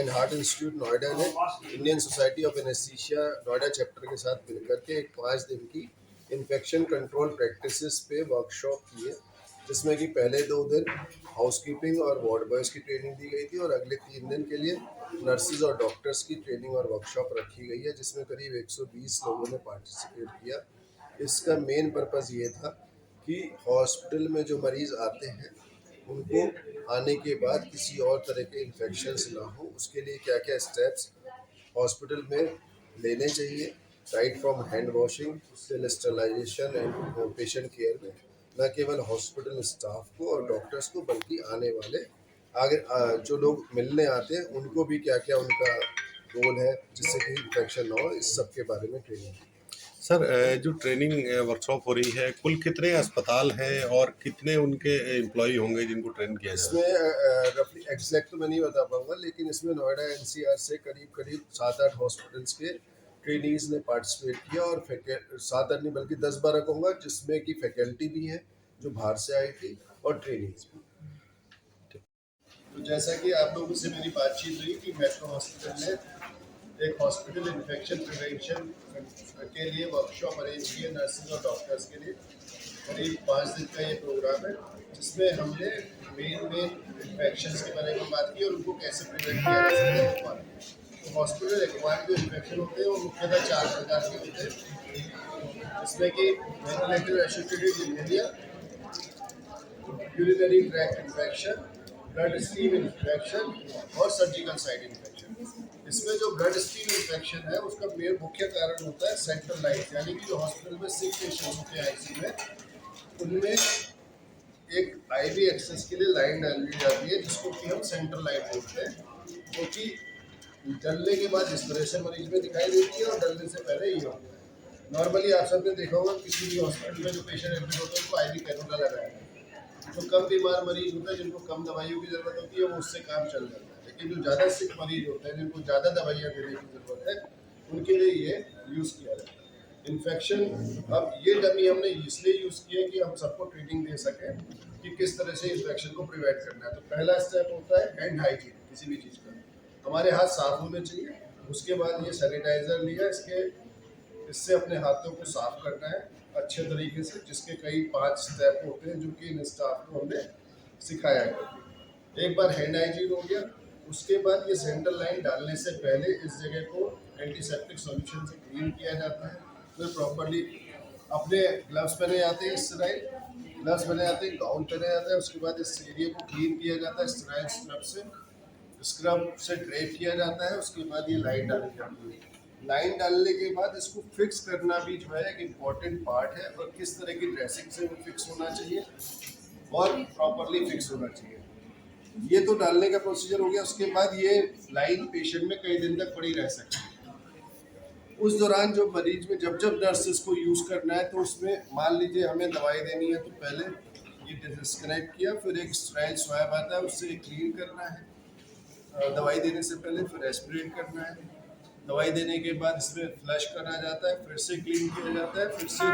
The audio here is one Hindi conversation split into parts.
एंड हार्ट इंस्टीट्यूट नोएडा ने Indian society of anaesthesia Noida chapter के साथ मिलकर के एक 5 दिन की इन्फेक्शन कंट्रोल प्रैक्टिसेस पे वर्कशॉप की है, जिसमें कि पहले 2 दिन हाउसकीपिंग और वार्ड बॉयज़ की ट्रेनिंग दी गई थी और अगले 3 दिन के लिए नर्सेज और डॉक्टर्स की ट्रेनिंग और वर्कशॉप रखी गई है, जिसमें करीब 120 लोगों ने पार्टिसिपेट किया। इसका मेन पर्पज़ ये था कि हॉस्पिटल में जो मरीज़ आते हैं उनको आने के बाद किसी और तरह के इन्फेक्शंस ना हो, उसके लिए क्या क्या स्टेप्स हॉस्पिटल में लेने चाहिए, right from hand washing till sterilization and patient care में, न केवल हॉस्पिटल स्टाफ को और डॉक्टर्स को बल्कि आने वाले आगे जो लोग मिलने आते हैं उनको भी क्या क्या उनका रोल है जिससे कि इन्फेक्शन ना हो, इस सब के बारे में ट्रेनिंग। सर, जो ट्रेनिंग वर्कशॉप हो रही है, कुल कितने अस्पताल हैं और कितने उनके एम्प्लॉय होंगे जिनको ट्रेन किया जाए? इसमें रफली एग्जैक्ट तो मैं नहीं बता पाऊंगा, लेकिन इसमें नोएडा एनसीआर से करीब करीब 7-8 हॉस्पिटल्स के ट्रेनीज ने पार्टिसिपेट किया और 7-8 नहीं बल्कि 10-12 कहूँगा, जिसमें कि फैकल्टी भी है जो बाहर से आई थी और ट्रेनीज भी। तो जैसा कि आप लोगों से मेरी बातचीत हुई कि मेट्रो हॉस्पिटल ने एक हॉस्पिटल इन्फेक्शन प्रिवेंशन के लिए वर्कशॉप अरेंज की है नर्सेज और डॉक्टर्स के लिए। करीब 5 दिन का ये प्रोग्राम है, जिसमें हमने मेन इन्फेक्शन के बारे में बात की और उनको कैसे प्रिवेंट किया जा सकता है। तो हॉस्पिटल एक्वायर्ड जो इन्फेक्शन होते हैं वो मुख्यतः 4 प्रकार के होते हैं, जिसमें कि ventilator associated pneumonia, urinary tract infection, blood stream infection और सर्जिकल साइट इन्फेक्शन। इसमें जो ब्लड स्ट्रीम इन्फेक्शन है उसका मुख्य कारण होता है सेंट्रल लाइन, यानी कि जो हॉस्पिटल में सिक पेशेंट होते हैं आईसीयू में, उनमें एक आईवी एक्सेस के लिए लाइन डाली जाती है जिसको कि हम सेंट्रल लाइन बोलते हैं, क्योंकि डलने के बाद इस तरह से मरीज में दिखाई देती है और डलने से पहले ये होता है। नॉर्मली आप सबने देखा होगा किसी भी हॉस्पिटल में जो पेशेंट एडमिट होते हैं उनको आईवी कैनुला लगाया है। जो कम बीमार मरीज होता है जिनको कम दवाइयों की ज़रूरत होती है वो उससे काम चल जाता है, लेकिन जो ज़्यादा सिक मरीज होते हैं जिनको ज़्यादा दवाइयाँ देने की ज़रूरत है उनके लिए ये यूज़ किया जाता है। इन्फेक्शन, अब ये डमी हमने इसलिए यूज़ किया कि हम सबको ट्रेनिंग दे सकें कि किस तरह से इन्फेक्शन को प्रिवेंट करना है। तो पहला स्टेप होता है हैंड हाइजीन, किसी भी चीज़ का हमारे हाथ साफ होने चाहिए। उसके बाद ये सैनिटाइज़र लिया, इससे अपने हाथों को साफ करना है अच्छे तरीके से, जिसके कई 5 स्टेप होते हैं जो कि इन स्टाफ को हमने सिखाया है। एक बार हैंड हाइजीन हो गया, उसके बाद ये सेंट्रल लाइन डालने से पहले इस जगह को एंटीसेप्टिक सॉल्यूशन से क्लीन किया जाता है। फिर प्रॉपर्ली अपने ग्लव्स पहने जाते हैं, स्टेराइल ग्लव्स पहने जाते हैं, गाउन पहने जाता है। उसके बाद इस एरिया को क्लीन किया जाता है स्टेराइल स्क्रब से ड्रेप किया जाता है। उसके बाद ये लाइन डाली जाती है। लाइन डालने के बाद इसको फिक्स करना भी जो है एक इम्पॉर्टेंट पार्ट है, और किस तरह की ड्रेसिंग से वो फिक्स होना चाहिए और प्रॉपरली फिक्स होना चाहिए। ये तो डालने का प्रोसीजर हो गया। उसके बाद ये लाइन पेशेंट में कई दिन तक पड़ी रह सकती है। उस दौरान जो मरीज में जब जब नर्सेस को यूज़ करना है, तो उसमें मान लीजिए हमें दवाई देनी है, तो पहले ये डिस्कनेक्ट किया, फिर एक स्टेराइल स्वैब आता है उससे क्लीन करना है दवाई देने से पहले, फिर एस्पिरेट करना है। दवाई देने के बाद इसमें फ्लश करा जाता है, फिर से क्लीन किया जाता है, फिर से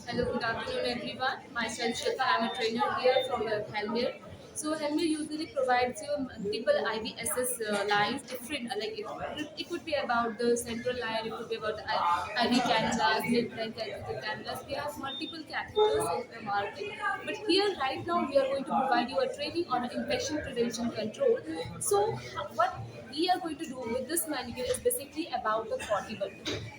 Hello, good afternoon everyone. Myself Shilpa, I am a trainer here from Helmir. So Helmir usually provides you multiple IVSS lines, different it could be about the central line, it could be about the IV cannulas, mid-line cannulas. We have multiple catheters in the market, but here right now we are going to provide you a training on infection prevention control. So what we are going to do with this manual is basically about the 40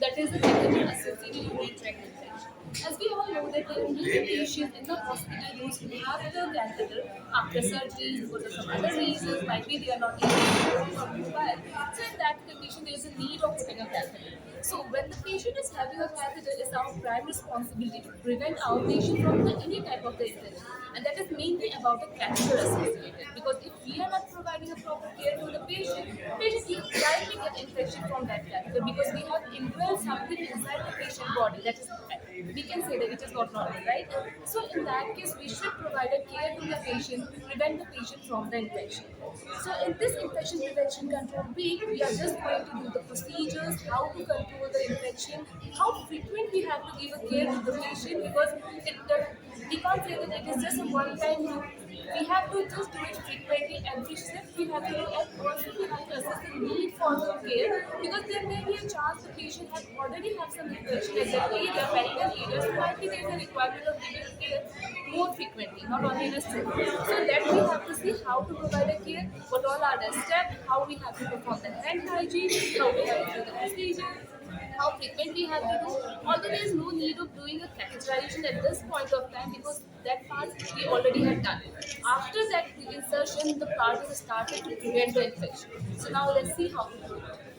that is the associated urinary tract infection. As we all know that there are many patients in the hospital who have the catheter after surgery because of some other reasons, might be they are not able to use or mobile. So in that condition, there is a need of putting a catheter. So when the patient is having a catheter, it's our prime responsibility to prevent our patient from any type of the infection. And that is mainly about the catheter associated. Because if we are not providing a proper care to the patient will likely get infection from that catheter, because we have indwelled something inside the patient body that is, we can say that it is not normal, right? So in that case, we should provide a care to the patient to prevent the patient from the infection. So in this infection prevention control week, we are just going to do the procedures, how to control the infection, how frequent we have to give a care to the patient, because we can't say that it is just a one-time We have to just do it frequently. Every shift we have to do, and also we have to assess the need for the care, because there may be a chance the patient has already have some infection at that area, perineal area, so might be there is a requirement of giving care more frequently, not only in a shift. So that we have to see how to provide a care, what all are the steps, how we have to perform the hand hygiene, how we have to do the procedure, how frequent we have to do. Although there is no need of doing a catheterization at this point of time, because that part we already have done. After that insertion, the part is started to prevent the infection. So now let's see how to do it.